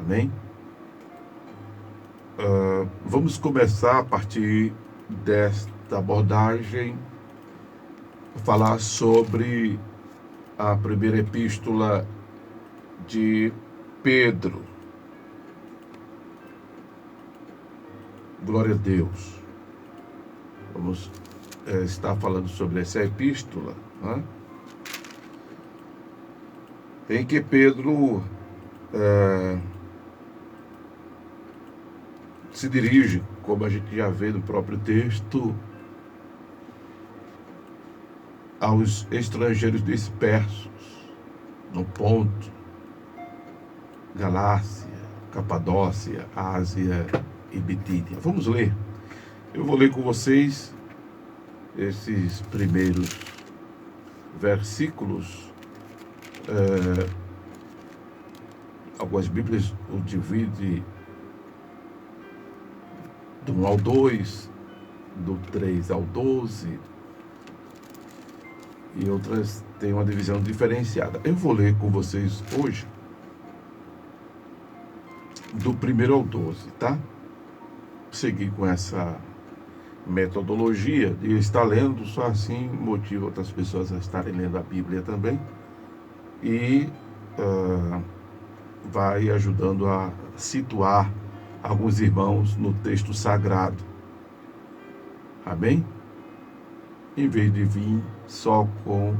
Amém? Vamos começar a partir desta abordagem a falar sobre a primeira epístola de Pedro. Glória a Deus. Vamos estar falando sobre essa epístola, né? Em que Pedro se dirige, como a gente já vê no próprio texto, aos estrangeiros dispersos no Ponto, Galácia, Capadócia, Ásia e Bitínia. Vamos ler. Eu vou ler com vocês esses primeiros versículos. Algumas Bíblias o dividem do 1 ao 2, do 3 ao 12, e outras têm uma divisão diferenciada. Eu vou ler com vocês hoje do 1 ao 12, tá? Seguir com essa metodologia de estar lendo, só assim motiva outras pessoas a estarem lendo a Bíblia também, e vai ajudando a situar alguns irmãos no texto sagrado. Amém? Em vez de vir só com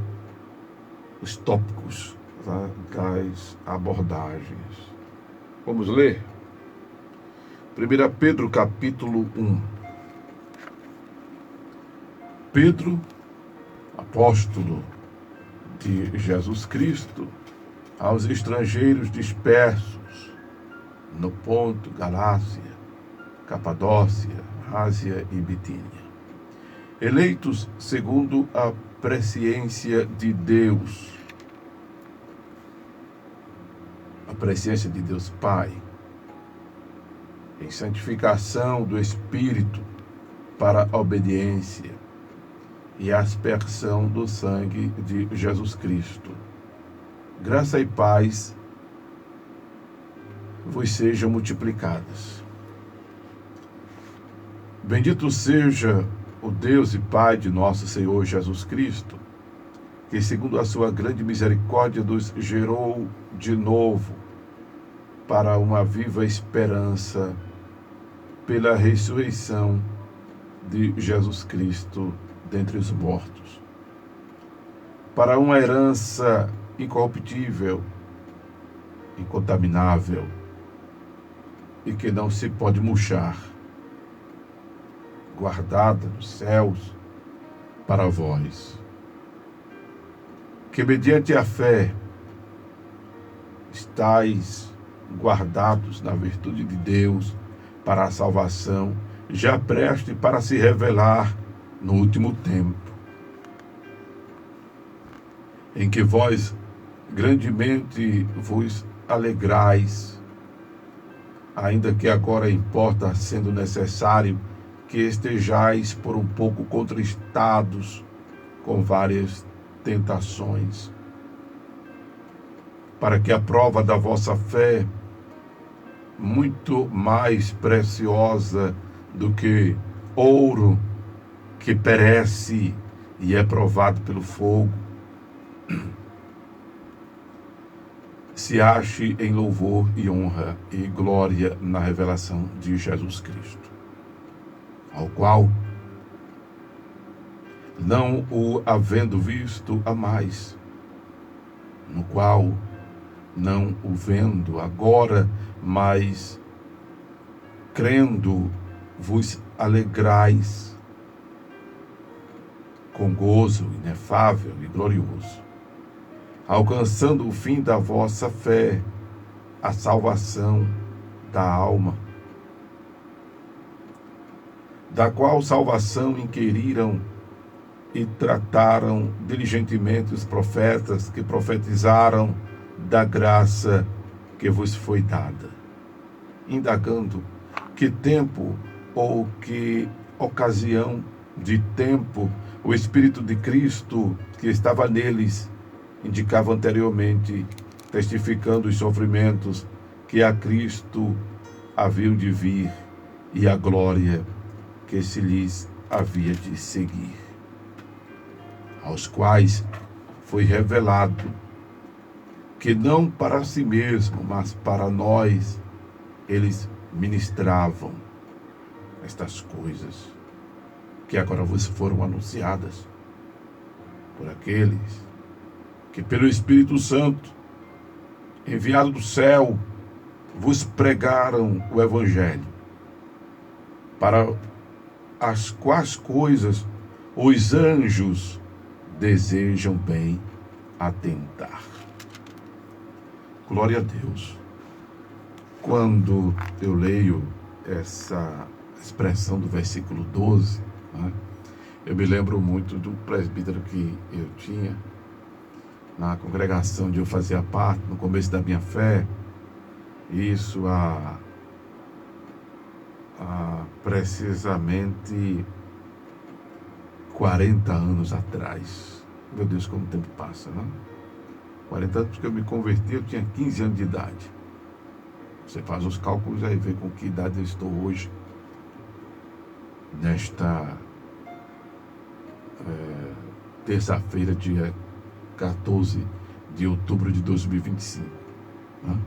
os tópicos, tá, das abordagens. Vamos ler? 1 Pedro capítulo 1. Pedro, apóstolo de Jesus Cristo, aos estrangeiros dispersos no Ponto, Galácia, Capadócia, Ásia e Bitínia, eleitos segundo a presciência de Deus, a presciência de Deus Pai, em santificação do Espírito para a obediência e aspersão do sangue de Jesus Cristo. Graça e paz vos sejam multiplicadas. Bendito seja o Deus e Pai de nosso Senhor Jesus Cristo, que segundo a sua grande misericórdia nos gerou de novo para uma viva esperança pela ressurreição de Jesus Cristo dentre os mortos, para uma herança incorruptível, incontaminável e que não se pode murchar, guardada nos céus para vós, que mediante a fé estáis guardados na virtude de Deus para a salvação, já preste para se revelar no último tempo, em que vós grandemente vos alegrais, ainda que agora importa, sendo necessário, que estejais por um pouco contristados com várias tentações, para que a prova da vossa fé, muito mais preciosa do que ouro que perece e é provado pelo fogo, se ache em louvor e honra e glória na revelação de Jesus Cristo, ao qual, não o havendo visto a mais, no qual, não o vendo agora, mas crendo, vos alegrais com gozo inefável e glorioso, alcançando o fim da vossa fé, a salvação da alma, da qual salvação inquiriram e trataram diligentemente os profetas que profetizaram da graça que vos foi dada, indagando que tempo ou que ocasião de tempo o Espírito de Cristo que estava neles indicava anteriormente, testificando os sofrimentos que a Cristo haviam de vir e a glória que se lhes havia de seguir, aos quais foi revelado que não para si mesmo, mas para nós, eles ministravam estas coisas que agora vos foram anunciadas por aqueles que pelo Espírito Santo, enviado do céu, vos pregaram o Evangelho, para as quais coisas os anjos desejam bem atentar. Glória a Deus. Quando eu leio essa expressão do versículo 12, né, eu me lembro muito do presbítero que eu tinha na congregação onde eu fazia parte, no começo da minha fé, isso há precisamente 40 anos atrás. Meu Deus, como o tempo passa, né? 40 anos que eu me converti, eu tinha 15 anos de idade. Você faz os cálculos aí, vê com que idade eu estou hoje, nesta terça-feira, dia 14 de outubro de 2025. Né?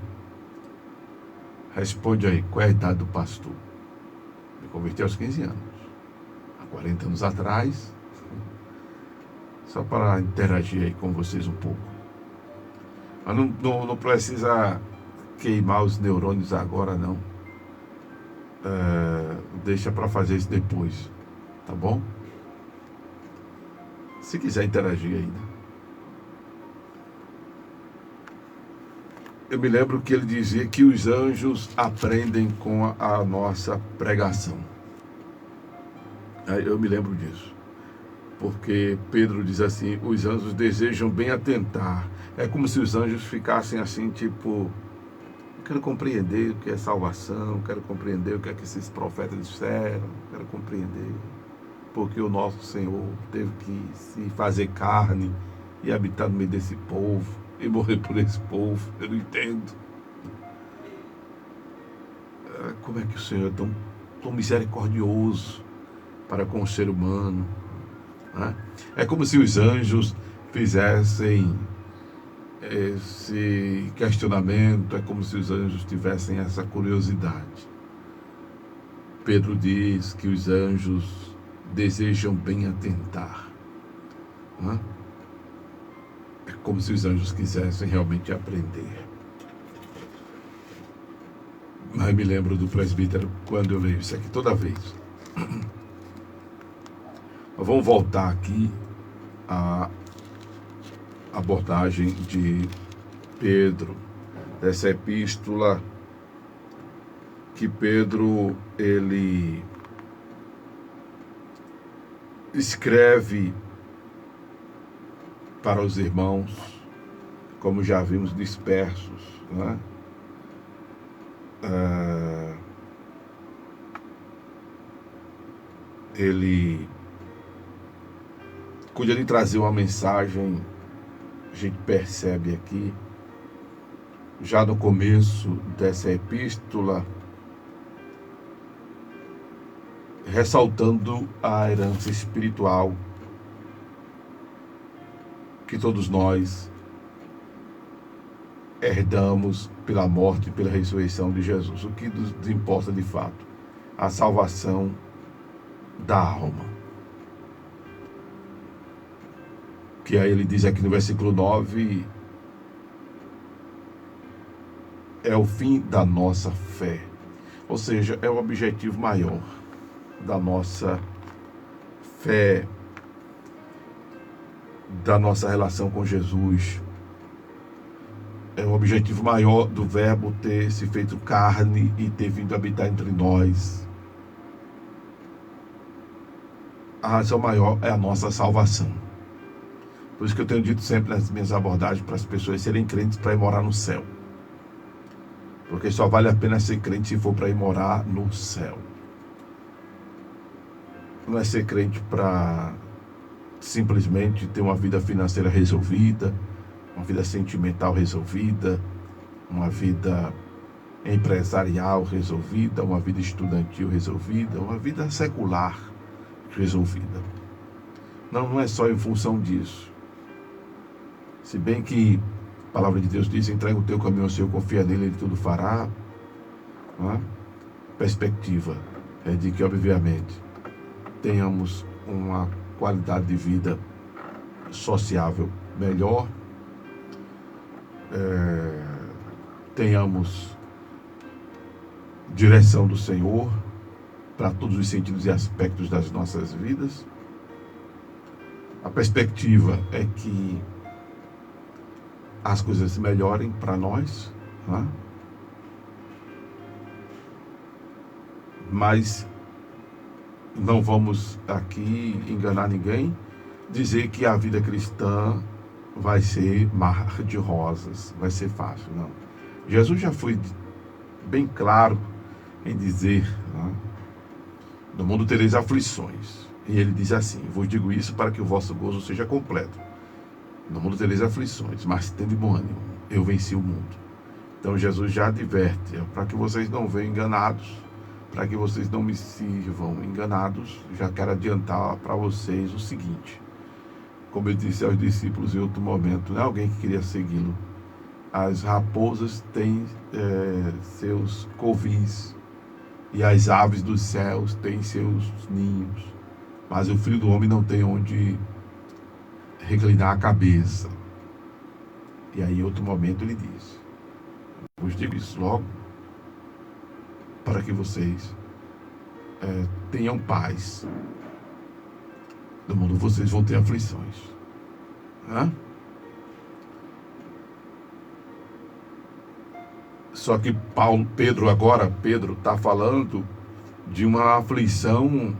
Responde aí, qual é a idade do pastor? Me converti aos 15 anos. Há 40 anos atrás, só para interagir aí com vocês um pouco. Mas não precisa queimar os neurônios agora, não. Deixa para fazer isso depois, tá bom? Se quiser interagir ainda. Eu me lembro que ele dizia que os anjos aprendem com a nossa pregação. Eu me lembro disso. Porque Pedro diz assim, os anjos desejam bem atentar. É como se os anjos ficassem assim, tipo, quero compreender o que é salvação, quero compreender o que é que esses profetas disseram, quero compreender porque o nosso Senhor teve que se fazer carne e habitar no meio desse povo e morrer por esse povo. Eu não entendo. Como é que o Senhor é tão misericordioso para com o ser humano? Né? É como se os anjos fizessem esse questionamento, é como se os anjos tivessem essa curiosidade. Pedro diz que os anjos desejam bem atentar. Né? É como se os anjos quisessem realmente aprender. Mas me lembro do presbítero quando eu leio isso aqui toda vez. Vamos voltar aqui à abordagem de Pedro, dessa epístola que Pedro, ele escreve para os irmãos, como já vimos, dispersos, né? Ele cuida de trazer uma mensagem, a gente percebe aqui, já no começo dessa epístola, ressaltando a herança espiritual que todos nós herdamos pela morte e pela ressurreição de Jesus. O que nos importa de fato? A salvação da alma. Que aí ele diz aqui no versículo 9, é o fim da nossa fé. Ou seja, é o objetivo maior da nossa fé, da nossa relação com Jesus. É o objetivo maior do Verbo ter se feito carne e ter vindo habitar entre nós. A razão maior é a nossa salvação. Por isso que eu tenho dito sempre nas minhas abordagens para as pessoas serem crentes para ir morar no céu. Porque só vale a pena ser crente se for para ir morar no céu. Não é ser crente para simplesmente ter uma vida financeira resolvida, uma vida sentimental resolvida, uma vida empresarial resolvida, uma vida estudantil resolvida, uma vida secular resolvida. Não é só em função disso. Se bem que a palavra de Deus diz: entrega o teu caminho ao Senhor, confia nele, ele tudo fará. Não é? Perspectiva é de que, obviamente, tenhamos uma qualidade de vida sociável melhor, tenhamos direção do Senhor para todos os sentidos e aspectos das nossas vidas. A perspectiva é que as coisas melhorem para nós, né? Mas não vamos aqui enganar ninguém, dizer que a vida cristã vai ser mar de rosas, vai ser fácil, não. Jesus já foi bem claro em dizer, né, no mundo tereis aflições. E ele diz assim: vos digo isso para que o vosso gozo seja completo. No mundo tereis aflições, mas tende bom ânimo, eu venci o mundo. Então Jesus já adverte, para que vocês não venham enganados, para que vocês não me sirvam enganados. Já quero adiantar para vocês o seguinte: como eu disse aos discípulos em outro momento, não é alguém que queria segui-lo. As raposas têm seus covis, e as aves dos céus têm seus ninhos, mas o Filho do Homem não tem onde reclinar a cabeça. E aí, em outro momento, ele diz: vos digo isso logo, para que vocês tenham paz. No mundo vocês vão ter aflições. Só que Pedro está falando de uma aflição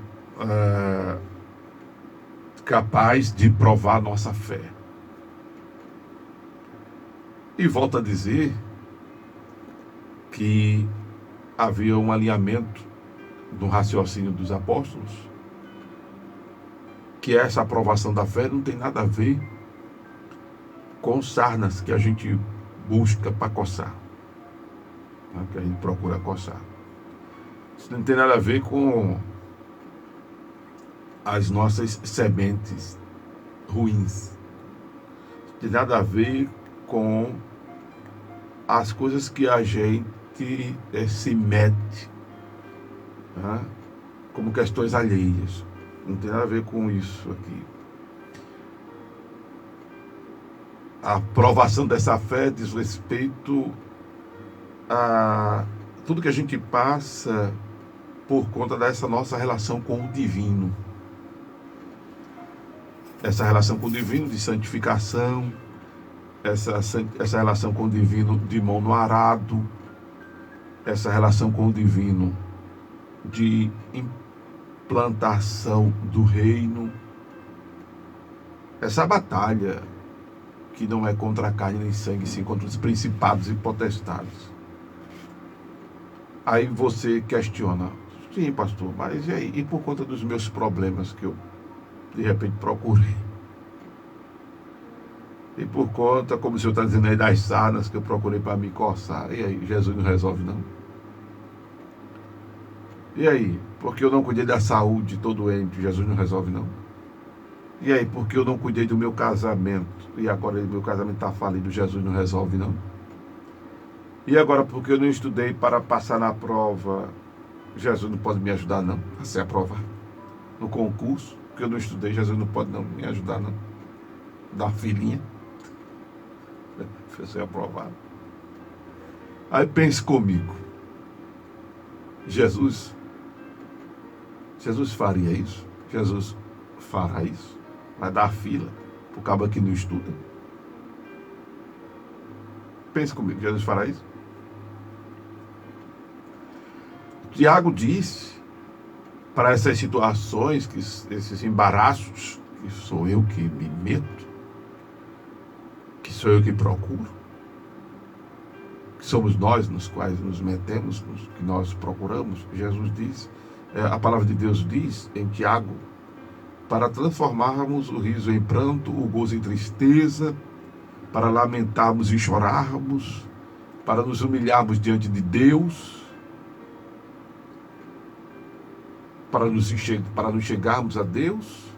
capaz de provar nossa fé. E volta a dizer que havia um alinhamento no raciocínio dos apóstolos, que essa aprovação da fé não tem nada a ver com sarnas que a gente busca para coçar, né, que a gente procura coçar. Isso não tem nada a ver com as nossas sementes ruins. Isso tem nada a ver com as coisas que a gente se mete, né, como questões alheias. Não tem nada a ver com isso aqui. A aprovação dessa fé diz respeito a tudo que a gente passa por conta dessa nossa relação com o divino. Essa relação com o divino de santificação, essa relação com o divino de mão no arado, essa relação com o divino de implantação do reino, essa batalha que não é contra a carne nem sangue, sim contra os principados e potestades. Aí você questiona: sim, pastor, mas e aí? E por conta dos meus problemas que eu de repente procurei? E por conta, como o senhor está dizendo aí, das sarnas que eu procurei para me coçar? E aí, Jesus não resolve não? E aí, porque eu não cuidei da saúde, estou doente, Jesus não resolve não? E aí, porque eu não cuidei do meu casamento, e agora meu casamento está falido, Jesus não resolve não? E agora, porque eu não estudei para passar na prova, Jesus não pode me ajudar não, a ser aprovado? No concurso, porque eu não estudei, Jesus não pode não me ajudar não? Da filhinha, para ser aprovado. Aí pense comigo, Jesus faria isso? Jesus fará isso? Vai dar fila para o cabo que não estuda? Pense comigo, Jesus fará isso? Tiago disse, para essas situações, esses embaraços, que sou eu que me meto, que sou eu que procuro, que somos nós nos quais nos metemos, que nós procuramos. Jesus diz, a palavra de Deus diz em Tiago, para transformarmos o riso em pranto, o gozo em tristeza, para lamentarmos e chorarmos, para nos humilharmos diante de Deus, para nos chegarmos a Deus,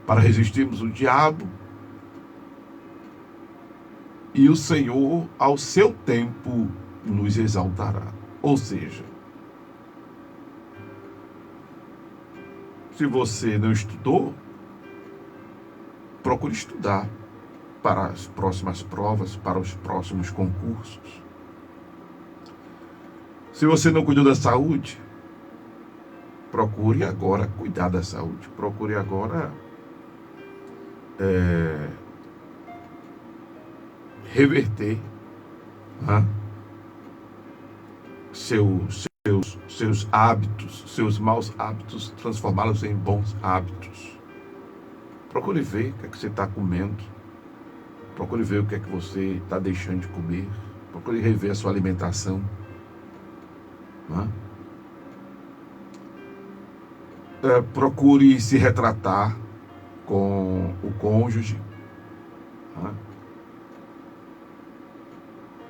para resistirmos o diabo, e o Senhor, ao seu tempo, nos exaltará. Ou seja, se você não estudou, procure estudar para as próximas provas, para os próximos concursos. Se você não cuidou da saúde, procure agora cuidar da saúde. Procure agora reverter, né, seus hábitos, seus maus hábitos, transformá-los em bons hábitos. Procure ver o que é que você está comendo. Procure ver o que é que você está deixando de comer. Procure rever a sua alimentação. Né? Procure se retratar com o cônjuge. Né?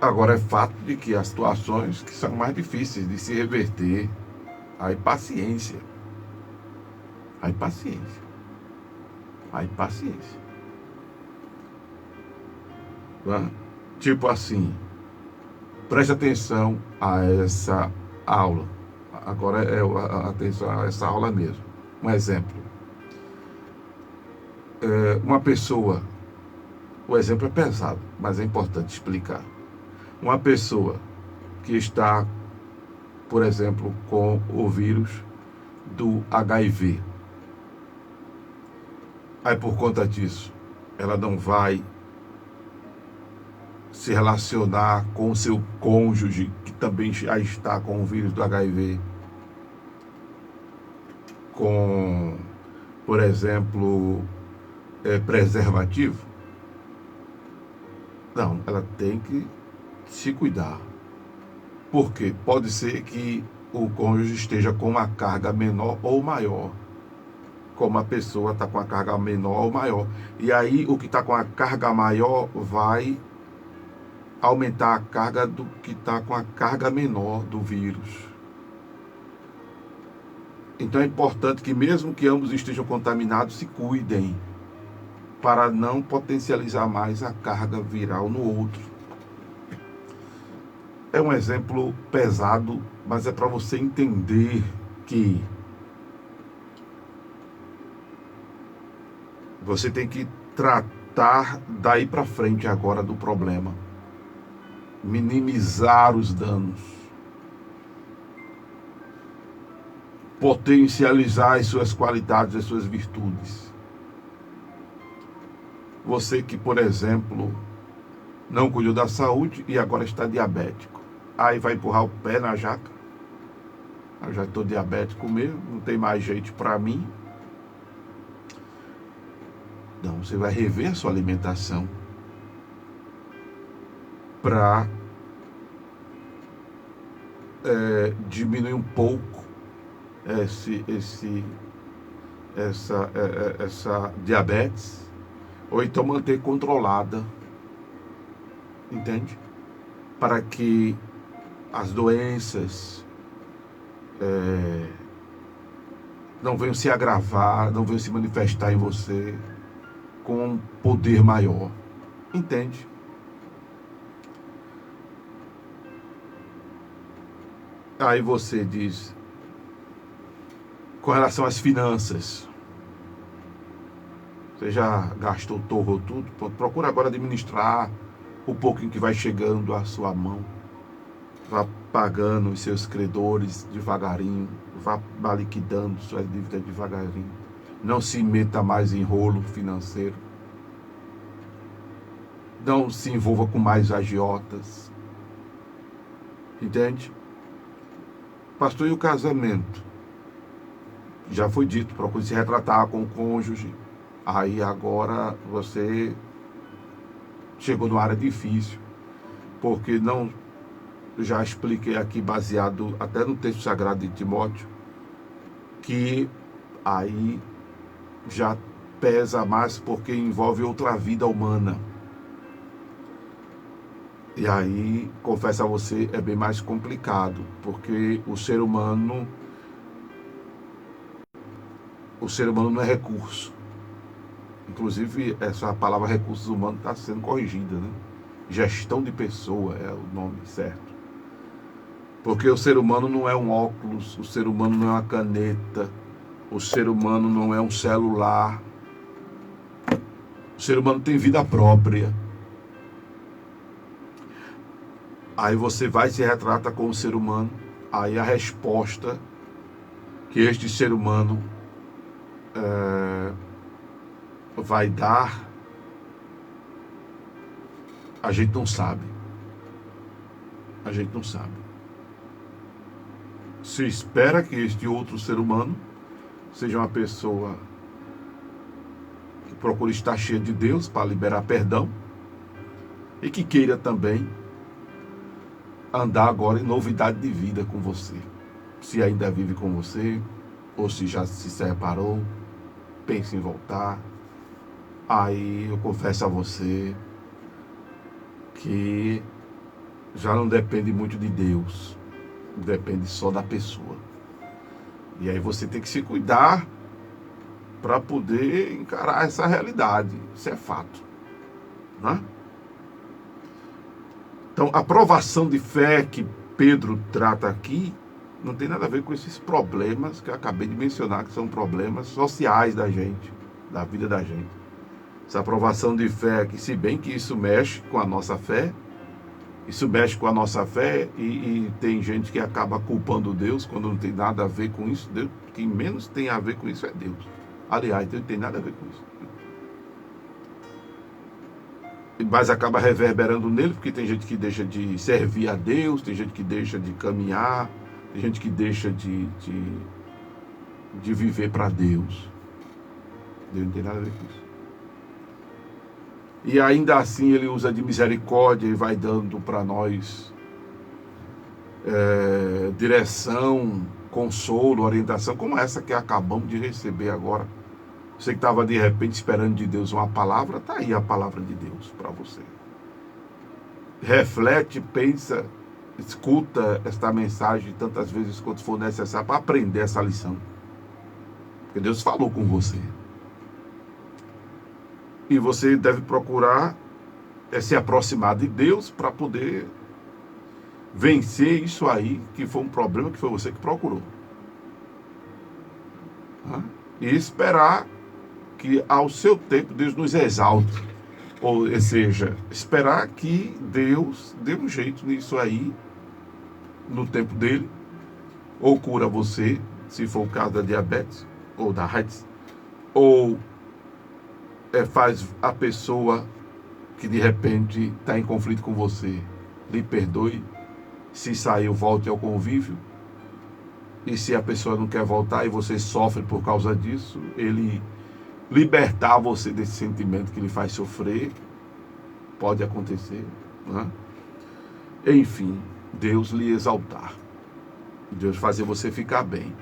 Agora, é fato de que há situações que são mais difíceis de se reverter. Aí paciência. Aí paciência. Aí paciência. Né? Tipo assim, preste atenção a essa aula. Agora atenção a essa aula mesmo. Um exemplo. Uma pessoa, o exemplo é pesado, mas é importante explicar. Uma pessoa que está, por exemplo, com o vírus do HIV. Aí, por conta disso, ela não vai se relacionar com o seu cônjuge, que também já está com o vírus do HIV, com, por exemplo, preservativo. Não, ela tem que se cuidar. Porque pode ser que o cônjuge esteja com uma carga menor ou maior. Como a pessoa está com a carga menor ou maior. E aí o que está com a carga maior vai aumentar a carga do que está com a carga menor do vírus. Então é importante que mesmo que ambos estejam contaminados, se cuidem, para não potencializar mais a carga viral no outro. É um exemplo pesado, mas é para você entender que você tem que tratar daí para frente agora do problema. Minimizar os danos. Potencializar as suas qualidades, as suas virtudes. Você que, por exemplo, não cuidou da saúde e agora está diabético. Aí vai empurrar o pé na jaca. Eu já estou diabético mesmo, não tem mais jeito para mim. Não, você vai rever a sua alimentação para diminuir um pouco essa diabetes, ou então manter controlada, entende? Para que as doenças não venham se agravar, não venham se manifestar em você com um poder maior, entende? Aí você diz, com relação às finanças, você já gastou, torrou tudo, procura agora administrar o pouquinho que vai chegando à sua mão, vá pagando os seus credores devagarinho, vá liquidando suas dívidas devagarinho, não se meta mais em rolo financeiro, não se envolva com mais agiotas, entende? Pastor, e o casamento? Já foi dito, procure se retratar com o cônjuge. Aí agora você chegou numa área difícil, porque não, já expliquei aqui, baseado até no texto sagrado de Timóteo, que aí já pesa mais porque envolve outra vida humana. E aí, confesso a você, é bem mais complicado, porque o ser humano não é recurso. Inclusive, essa palavra recursos humanos está sendo corrigida, né? Gestão de pessoa é o nome certo. Porque o ser humano não é um óculos, o ser humano não é uma caneta, o ser humano não é um celular. O ser humano tem vida própria. Aí você vai e se retrata com o ser humano. Aí a resposta que este ser humano vai dar, a gente não sabe. A gente não sabe. Se espera que este outro ser humano seja uma pessoa que procure estar cheia de Deus para liberar perdão e que queira também andar agora em novidade de vida com você. Se ainda vive com você, ou se já se separou, pense em voltar. Aí eu confesso a você que já não depende muito de Deus, depende só da pessoa. E aí você tem que se cuidar para poder encarar essa realidade. Isso é fato, né? Então, a provação de fé que Pedro trata aqui não tem nada a ver com esses problemas que eu acabei de mencionar, que são problemas sociais da gente, da vida da gente. Essa aprovação de fé, que se bem que isso mexe com a nossa fé, e tem gente que acaba culpando Deus quando não tem nada a ver com isso. Deus, quem menos tem a ver com isso é Deus. Aliás, Deus não tem nada a ver com isso. Mas acaba reverberando nele, porque tem gente que deixa de servir a Deus, tem gente que deixa de caminhar, tem gente que deixa de viver para Deus. Deus não tem nada a ver com isso. E ainda assim ele usa de misericórdia e vai dando para nós direção, consolo, orientação, como essa que acabamos de receber agora. Você que estava de repente esperando de Deus uma palavra, está aí a palavra de Deus para você. Reflete, pensa, escuta esta mensagem tantas vezes quanto for necessário para aprender essa lição. Porque Deus falou com você. E você deve procurar se aproximar de Deus para poder vencer isso aí, que foi um problema que foi você que procurou. E esperar que ao seu tempo Deus nos exalte. Ou seja, esperar que Deus dê um jeito nisso aí, no tempo dele, ou cura você, se for o caso da diabetes, ou da AIDS, ou faz a pessoa que de repente está em conflito com você, lhe perdoe, se saiu, volte ao convívio, e se a pessoa não quer voltar e você sofre por causa disso, ele libertar você desse sentimento que lhe faz sofrer, pode acontecer, né? Enfim, Deus lhe exaltar, Deus fazer você ficar bem,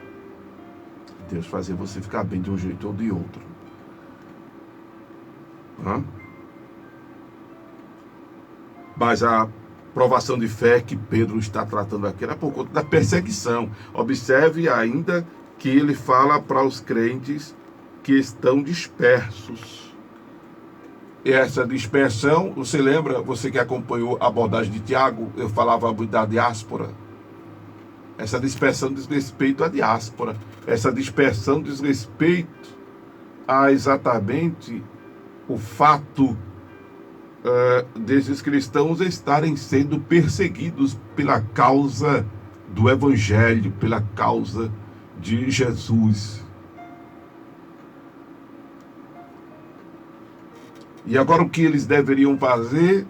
Deus fazer você ficar bem de um jeito ou de outro, né? Mas a provação de fé que Pedro está tratando aqui era por conta da perseguição. Observe ainda que ele fala para os crentes que estão dispersos. E essa dispersão, você lembra, você que acompanhou a abordagem de Tiago, eu falava da diáspora. Essa dispersão diz respeito à diáspora. Essa dispersão diz respeito a exatamente o fato desses cristãos estarem sendo perseguidos pela causa do Evangelho, pela causa de Jesus. E agora o que eles deveriam fazer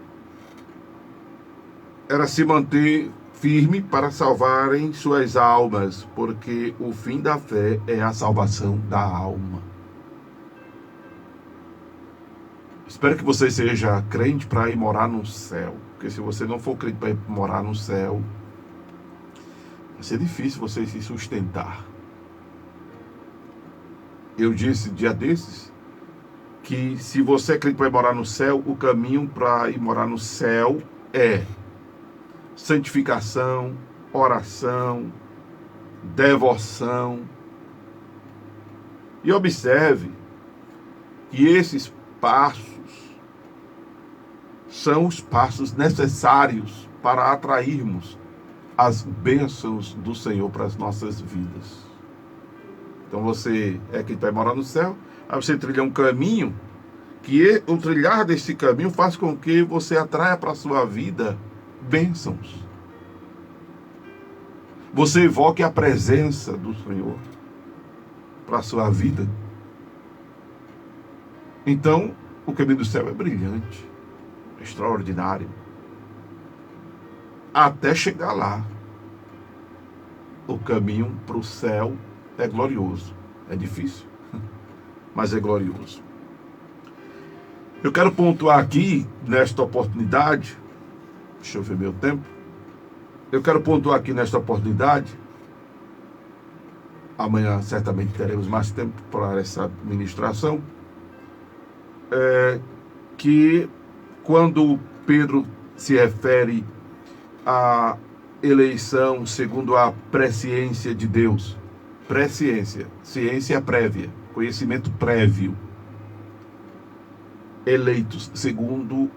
era se manter firme para salvarem suas almas, porque o fim da fé é a salvação da alma. Espero que você seja crente para ir morar no céu, porque se você não for crente para ir morar no céu, vai ser difícil você se sustentar. Eu disse dia desses que se você é crente para ir morar no céu, o caminho para ir morar no céu é santificação, oração, devoção. E observe que esses passos são os passos necessários para atrairmos as bênçãos do Senhor para as nossas vidas. Então você é quem vai morar no céu, aí você trilha um caminho, que o trilhar desse caminho faz com que você atraia para a sua vida bênçãos. Você evoque a presença do Senhor para a sua vida. Então, o caminho do céu é brilhante, extraordinário. Até chegar lá, o caminho para o céu é glorioso. É difícil, mas é glorioso. Eu quero pontuar aqui, nesta oportunidade, deixa eu ver meu tempo. Eu quero pontuar aqui nesta oportunidade, amanhã certamente teremos mais tempo para essa ministração, que quando Pedro se refere à eleição segundo a presciência de Deus, presciência, ciência prévia, conhecimento prévio, eleitos segundo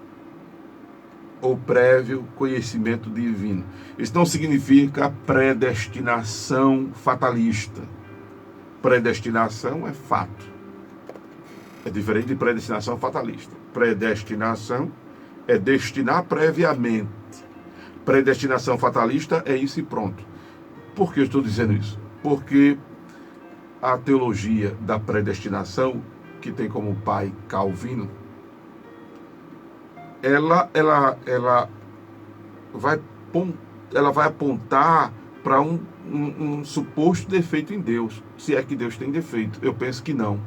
o prévio conhecimento divino. Isso não significa predestinação fatalista. Predestinação é fato. É diferente de predestinação fatalista. Predestinação é destinar previamente. Predestinação fatalista é isso e pronto. Por que eu estou dizendo isso? Porque a teologia da predestinação, que tem como pai Calvino, ela vai apontar para um suposto defeito em Deus, se é que Deus tem defeito. Eu penso que não.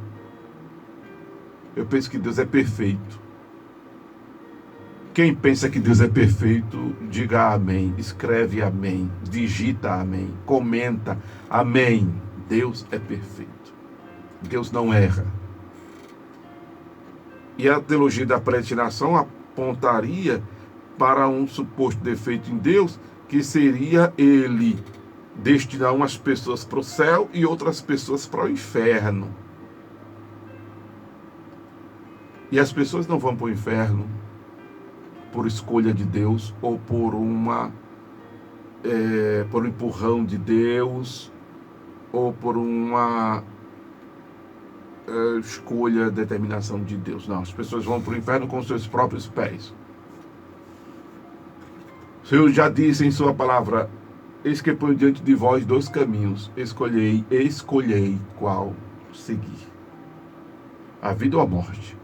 Eu penso que Deus é perfeito. Quem pensa que Deus é perfeito, diga amém, escreve amém, digita amém, comenta amém. Deus é perfeito. Deus não erra. E a teologia da predestinação apontaria para um suposto defeito em Deus, que seria ele destinar umas pessoas para o céu e outras pessoas para o inferno. E as pessoas não vão para o inferno por escolha de Deus ou por um empurrão de Deus ou por uma escolha, determinação de Deus. Não, as pessoas vão para o inferno com seus próprios pés. O Senhor já disse em sua palavra: eis que põe diante de vós 2 caminhos, escolhei qual seguir, a vida ou a morte,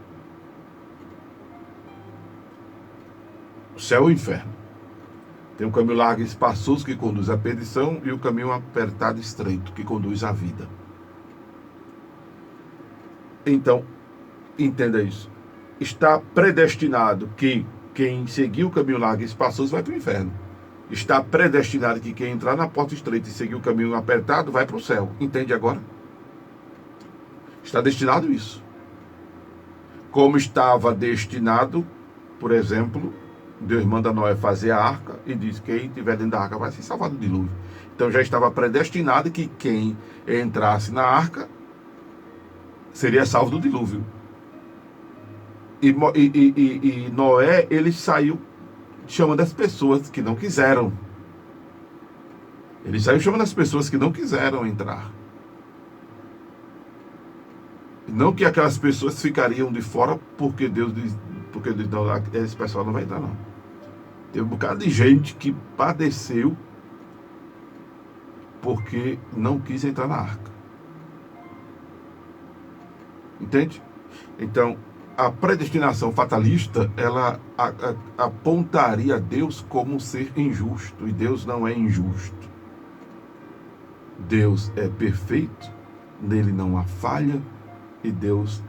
o céu ou o inferno. Tem um caminho largo e espaçoso que conduz à perdição e o caminho apertado e estreito que conduz à vida. Então, entenda isso. Está predestinado que quem seguir o caminho largo e espaçoso vai para o inferno. Está predestinado que quem entrar na porta estreita e seguir o caminho apertado vai para o céu. Entende agora? Está destinado isso. Como estava destinado, por exemplo, Deus manda Noé fazer a arca e diz que quem estiver dentro da arca vai ser salvado do dilúvio. Então já estava predestinado que quem entrasse na arca seria salvo do dilúvio. E Noé, ele saiu chamando as pessoas que não quiseram. Ele saiu chamando as pessoas que não quiseram entrar. Não que aquelas pessoas ficariam de fora porque Deus diz, não, esse pessoal não vai entrar, não. Tem um bocado de gente que padeceu porque não quis entrar na arca. Entende? Então, a predestinação fatalista, ela apontaria a Deus como um ser injusto, e Deus não é injusto. Deus é perfeito, nele não há falha, e Deus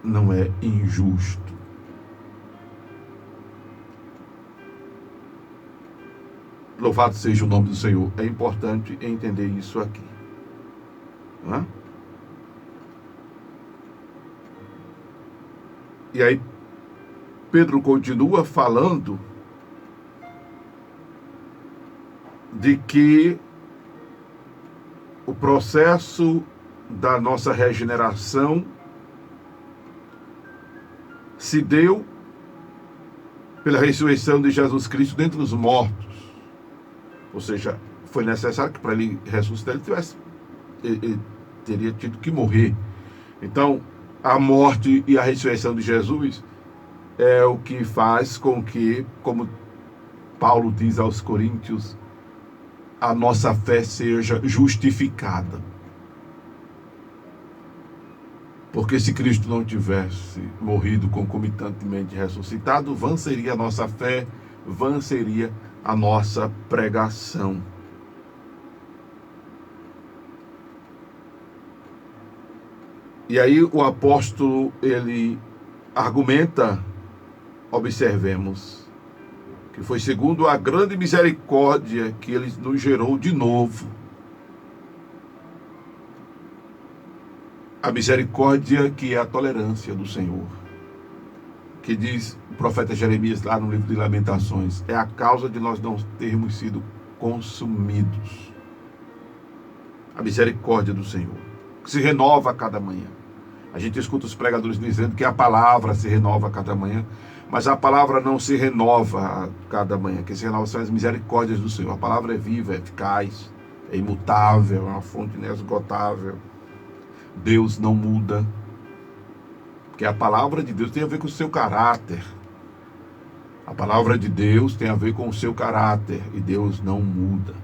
não é injusto. Louvado seja o nome do Senhor. É importante entender isso aqui. Não é? E aí, Pedro continua falando de que o processo da nossa regeneração se deu pela ressurreição de Jesus Cristo dentre os mortos. Ou seja, foi necessário que para ele ressuscitar ele teria tido que morrer. Então, a morte e a ressurreição de Jesus é o que faz com que, como Paulo diz aos Coríntios, a nossa fé seja justificada. Porque se Cristo não tivesse morrido concomitantemente ressuscitado, vã seria a nossa fé, vã seria a nossa pregação. E aí o apóstolo, ele argumenta, observemos, que foi segundo a grande misericórdia que ele nos gerou de novo. A misericórdia que é a tolerância do Senhor. Que diz o profeta Jeremias lá no livro de Lamentações, é a causa de nós não termos sido consumidos. A misericórdia do Senhor, que se renova a cada manhã. A gente escuta os pregadores dizendo que a palavra se renova a cada manhã, mas a palavra não se renova a cada manhã. Quem se renova são as misericórdias do Senhor. A palavra é viva, é eficaz, é imutável, é uma fonte inesgotável. Deus não muda. Porque a palavra de Deus tem a ver com o seu caráter. A palavra de Deus tem a ver com o seu caráter. E Deus não muda.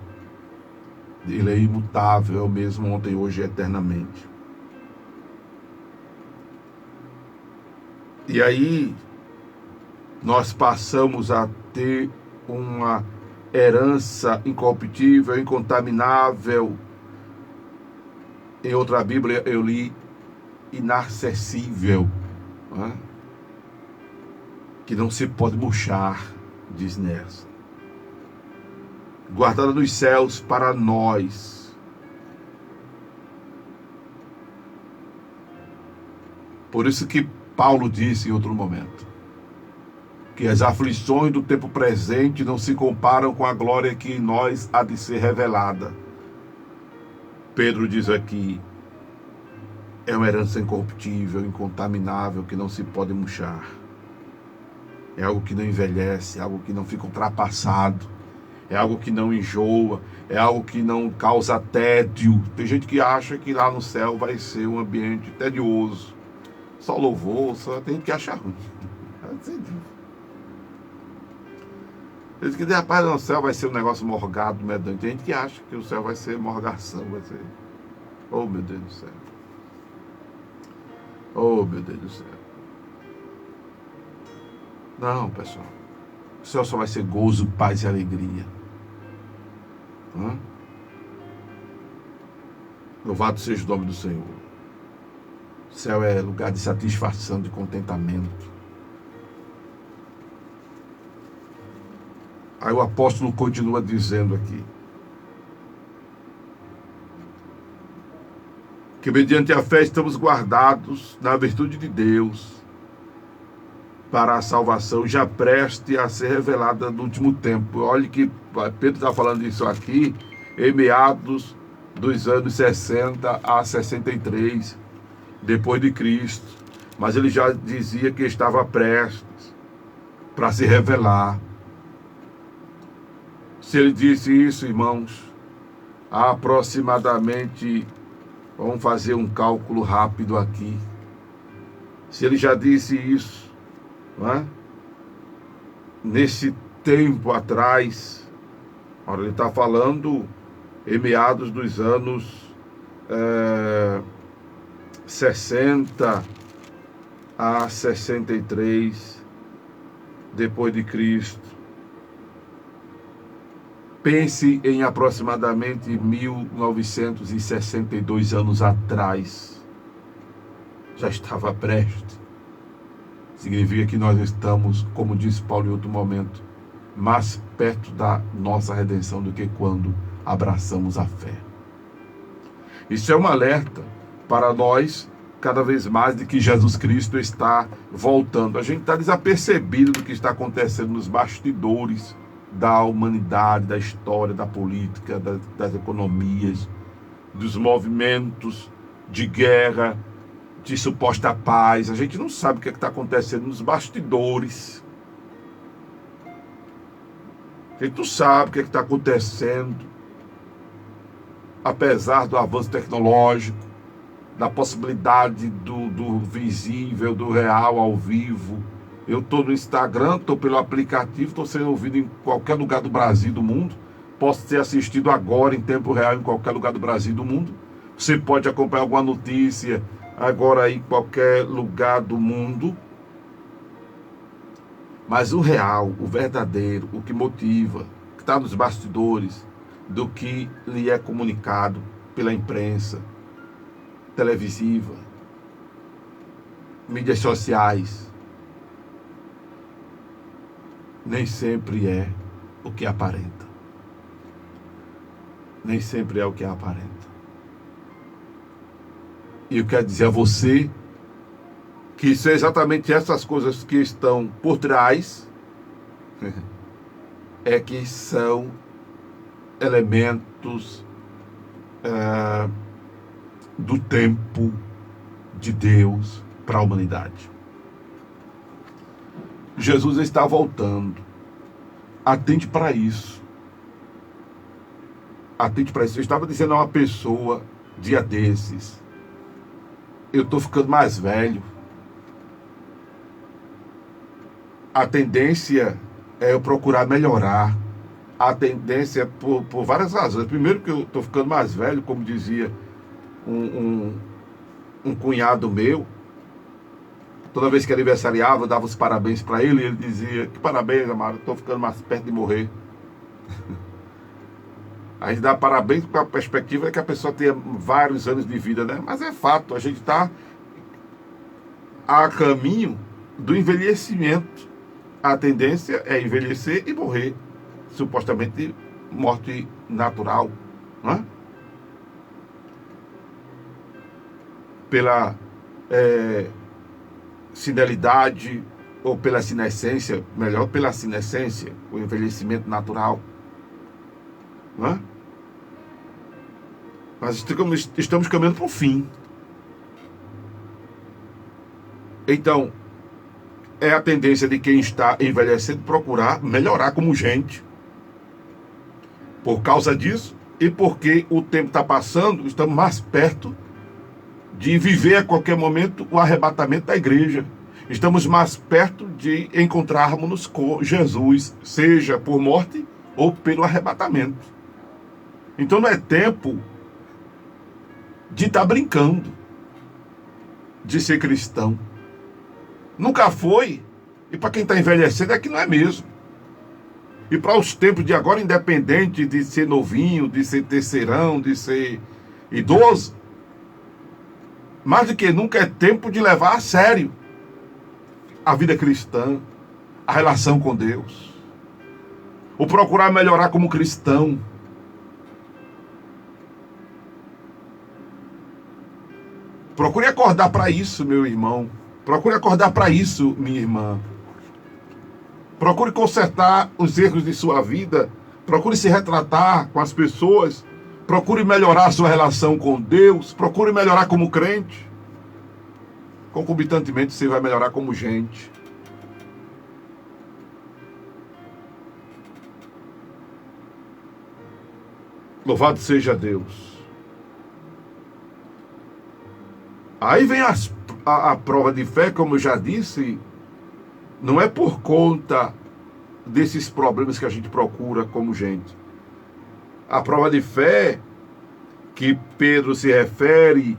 Ele é imutável, é o mesmo ontem, hoje e eternamente. E aí, nós passamos a ter uma herança incorruptível, incontaminável. Em outra Bíblia eu li inacessível, né? Que não se pode murchar, diz nessa. Guardada nos céus para nós. Por isso que Paulo disse em outro momento, que as aflições do tempo presente não se comparam com a glória que em nós há de ser revelada. Pedro diz aqui, é uma herança incorruptível, incontaminável, que não se pode murchar. É algo que não envelhece, é algo que não fica ultrapassado, é algo que não enjoa, é algo que não causa tédio. Tem gente que acha que lá no céu vai ser um ambiente tedioso, só louvor, só tem gente que acha ruim. Eles que rapaz, no céu vai ser um negócio morgado, medonho. Tem gente que acha que o céu vai ser morgação, vai ser. Oh, meu Deus do céu. Oh, meu Deus do céu. Não, pessoal. O céu só vai ser gozo, paz e alegria. Louvado seja o nome do Senhor. O céu é lugar de satisfação, de contentamento. Aí o apóstolo continua dizendo aqui, que mediante a fé estamos guardados na virtude de Deus para a salvação já preste a ser revelada no último tempo. Olha que Pedro está falando isso aqui em meados dos anos 60 a 63 depois de Cristo, mas ele já dizia que estava prestes para se revelar. Se ele disse isso, irmãos, há aproximadamente, vamos fazer um cálculo rápido aqui. Se ele já disse isso, não é? Nesse tempo atrás, olha, ele está falando em meados dos anos 60 a 63 depois de Cristo. Pense em aproximadamente 1962 anos atrás. Já estava prestes. Significa que nós estamos, como disse Paulo em outro momento, mais perto da nossa redenção do que quando abraçamos a fé. Isso é um alerta para nós, cada vez mais, de que Jesus Cristo está voltando. A gente está desapercebido do que está acontecendo nos bastidores. da humanidade, da história, da política, das economias, dos movimentos de guerra, de suposta paz. A gente não sabe o que está acontecendo nos bastidores. A gente não sabe o que está acontecendo, apesar do avanço tecnológico, da possibilidade do visível, do real ao vivo. Eu estou no Instagram, estou pelo aplicativo, estou sendo ouvido em qualquer lugar do Brasil e do mundo. Posso ser assistido agora em tempo real em qualquer lugar do Brasil e do mundo. Você pode acompanhar alguma notícia agora em qualquer lugar do mundo. Mas o real, o verdadeiro, o que motiva, o que está nos bastidores do que lhe é comunicado pela imprensa televisiva, mídias sociais, nem sempre é o que aparenta. Nem sempre é o que aparenta. E eu quero dizer a você que são exatamente essas coisas que estão por trás é que são elementos do tempo de Deus para a humanidade. Jesus está voltando. Atente para isso. Atente para isso. Eu estava dizendo a uma pessoa, dia desses, eu estou ficando mais velho. A tendência é eu procurar melhorar. A tendência por várias razões. Primeiro, que eu estou ficando mais velho, como dizia um cunhado meu. Toda vez que aniversariava, eu dava os parabéns para ele, e ele dizia: que parabéns, amado, estou ficando mais perto de morrer. A gente dá parabéns com a perspectiva de que a pessoa tenha vários anos de vida, né? Mas é fato, a gente está a caminho do envelhecimento. A tendência é envelhecer e morrer, supostamente morte natural, não é? Pela senilidade, ou pela senescência, melhor, pela senescência, o envelhecimento natural, não é? Nós estamos caminhando para o fim. Então, é a tendência de quem está envelhecendo procurar melhorar como gente. Por causa disso, e porque o tempo está passando, estamos mais perto de viver a qualquer momento o arrebatamento da igreja. Estamos mais perto de encontrarmos com Jesus, seja por morte ou pelo arrebatamento. Então não é tempo de estar brincando, de ser cristão. Nunca foi, e para quem está envelhecendo é que não é mesmo. E para os tempos de agora, independente de ser novinho, de ser terceirão, de ser idoso, mais do que nunca é tempo de levar a sério a vida cristã, a relação com Deus, o procurar melhorar como cristão. Procure acordar para isso, meu irmão. Procure acordar para isso, minha irmã. Procure consertar os erros de sua vida. Procure se retratar com as pessoas. Procure melhorar a sua relação com Deus. Procure melhorar como crente. Concomitantemente, você vai melhorar como gente. Louvado seja Deus. Aí vem a prova de fé, como eu já disse, não é por conta desses problemas que a gente procura como gente. A prova de fé que Pedro se refere,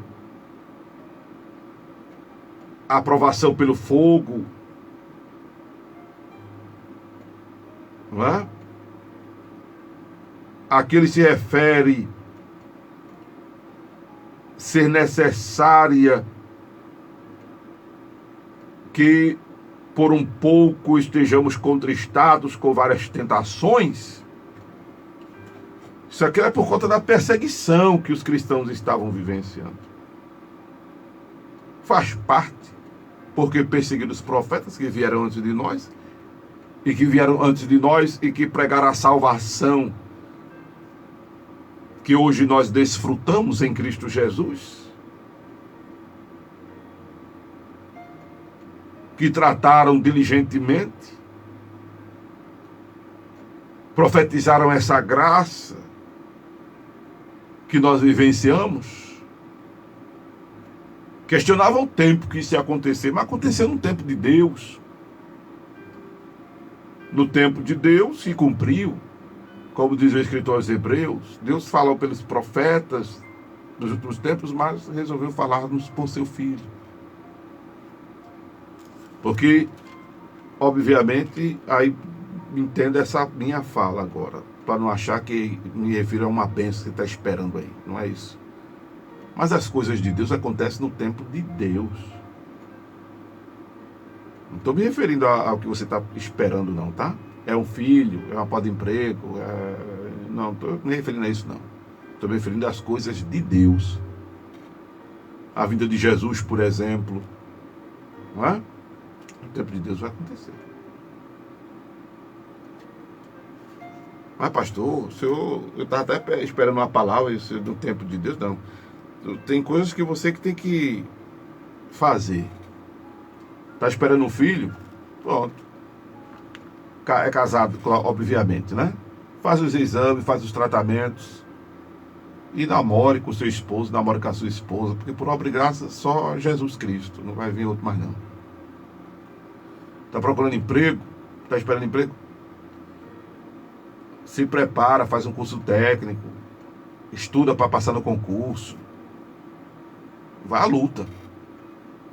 a aprovação pelo fogo, não é? Aqui ele se refere ser necessária que por um pouco estejamos contristados com várias tentações. Isso aqui é por conta da perseguição que os cristãos estavam vivenciando. Faz parte, porque perseguiram os profetas que vieram antes de nós, e que vieram antes de nós e que pregaram a salvação que hoje nós desfrutamos em Cristo Jesus, que trataram diligentemente, profetizaram essa graça que nós vivenciamos, questionavam o tempo que isso ia acontecer, mas aconteceu no tempo de Deus. No tempo de Deus se cumpriu, como diz o escritor aos Hebreus. Deus falou pelos profetas nos últimos tempos, mas resolveu falar-nos por seu Filho. Porque, obviamente, aí entenda essa minha fala agora, para não achar que me refiro a uma bênção que está esperando aí. Não é isso. Mas as coisas de Deus acontecem no tempo de Deus. Não estou me referindo ao que você está esperando, não, tá? É um filho, é uma porta de emprego, não estou me referindo a isso, não. Estou me referindo às coisas de Deus. A vinda de Jesus, por exemplo, não é? No tempo de Deus vai acontecer. Mas, pastor, eu estava até esperando uma palavra isso do tempo de Deus, não. Tem coisas que você que tem que fazer. Está esperando um filho? Pronto. É casado, obviamente, né? Faz os exames, faz os tratamentos. E namore com seu esposo, namore com a sua esposa. Porque por obra e graça, só Jesus Cristo. Não vai vir outro mais não. Está procurando emprego? Está esperando emprego? Se prepara, faz um curso técnico. Estuda para passar no concurso. Vai à luta.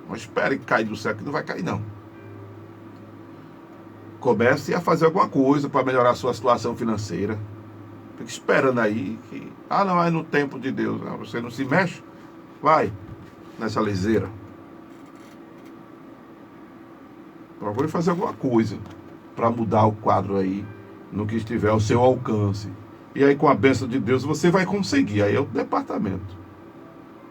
Não espere cair do céu, que não vai cair, não. Comece a fazer alguma coisa para melhorar a sua situação financeira. Fique esperando aí que... não, é no tempo de Deus. Não, você não se mexe. Vai nessa liseira. Procure fazer alguma coisa para mudar o quadro aí, no que estiver ao seu alcance. E aí, com a bênção de Deus, você vai conseguir. Aí é o departamento.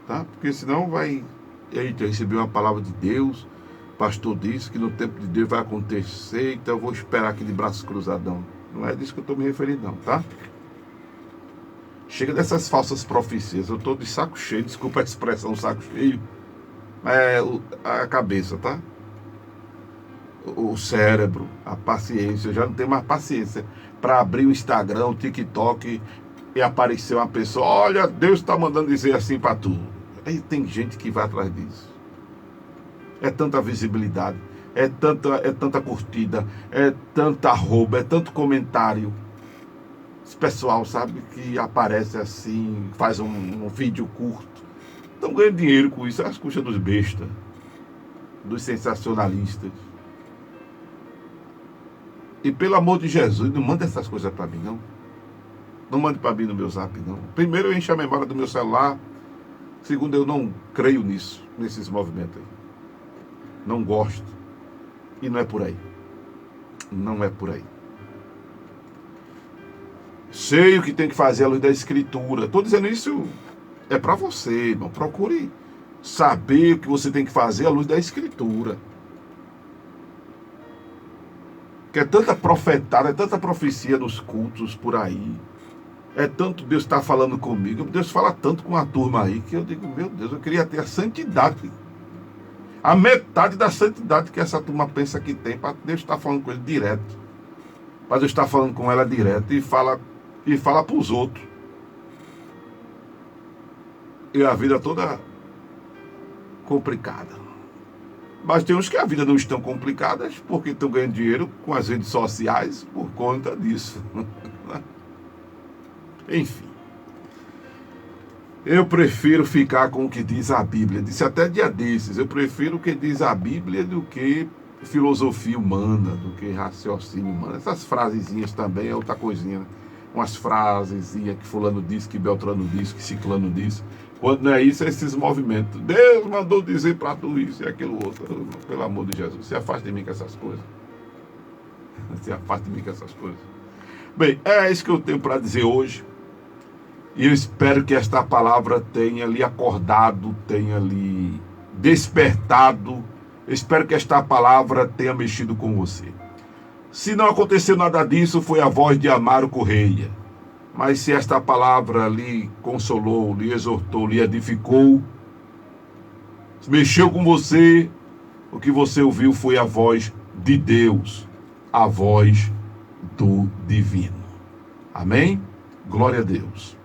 Tá? Porque senão vai... Eita, eu recebi uma palavra de Deus, o pastor disse que no tempo de Deus vai acontecer, então eu vou esperar aqui de braços cruzadão. Não é disso que eu estou me referindo, não, tá? Chega dessas falsas profecias. Eu estou de saco cheio, desculpa a expressão, saco cheio. É a cabeça, tá? O cérebro, a paciência. Eu já não tenho mais paciência para abrir o Instagram, o TikTok e aparecer uma pessoa. Olha, Deus está mandando dizer assim para tu. Aí tem gente que vai atrás disso. É tanta visibilidade, é tanta curtida, é tanta arroba, é tanto comentário. Esse pessoal, sabe, que aparece assim, faz um vídeo curto. Estão ganhando dinheiro com isso, às custas dos bestas, dos sensacionalistas. E pelo amor de Jesus, não manda essas coisas para mim, não. Não mande para mim no meu zap, não. Primeiro eu encho a memória do meu celular. Segundo, eu não creio nisso, nesses movimentos aí. Não gosto. E não é por aí. Não é por aí. Sei o que tem que fazer à luz da Escritura. Estou dizendo isso é para você, irmão. Procure saber o que você tem que fazer à luz da Escritura. Que é tanta profetada, é tanta profecia nos cultos por aí. É tanto Deus está falando comigo. Deus fala tanto com a turma aí que eu digo, meu Deus, eu queria ter a santidade. A metade da santidade que essa turma pensa que tem, para Deus estar falando com ele direto. Para Deus estar falando com ela direto e fala para os outros. E a vida toda complicada. Mas tem uns que a vida não estão complicadas porque estão ganhando dinheiro com as redes sociais por conta disso. Enfim, eu prefiro ficar com o que diz a Bíblia. Disse até dia desses, eu prefiro o que diz a Bíblia do que filosofia humana, do que raciocínio humano. Essas frasezinhas também é outra coisinha, né? Umas frasezinhas que fulano disse, que Beltrano disse, que Ciclano disse. Quando não é isso, é esses movimentos. Deus mandou dizer para tu isso e aquilo outro. Pelo amor de Jesus, se afaste de mim com essas coisas. Se afaste de mim com essas coisas. Bem, é isso que eu tenho para dizer hoje. E eu espero que esta palavra tenha lhe acordado, tenha lhe despertado. Eu espero que esta palavra tenha mexido com você. Se não aconteceu nada disso, foi a voz de Amaro Correia. Mas se esta palavra lhe consolou, lhe exortou, lhe edificou, mexeu com você, o que você ouviu foi a voz de Deus, a voz do divino. Amém? Glória a Deus.